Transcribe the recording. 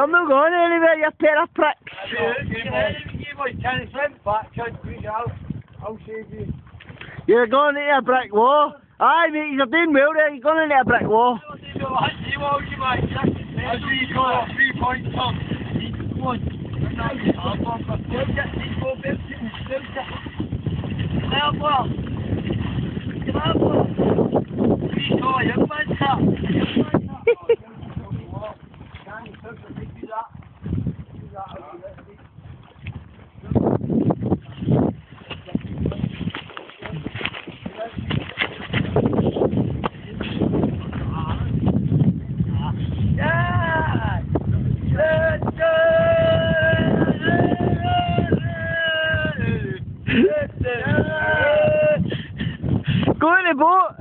You're not going anywhere, you pair of pricks. I'll save you. You're going into a brick wall. Aye, mate, you're doing well there. You're going into a brick wall. 3 points up. Go in the boat.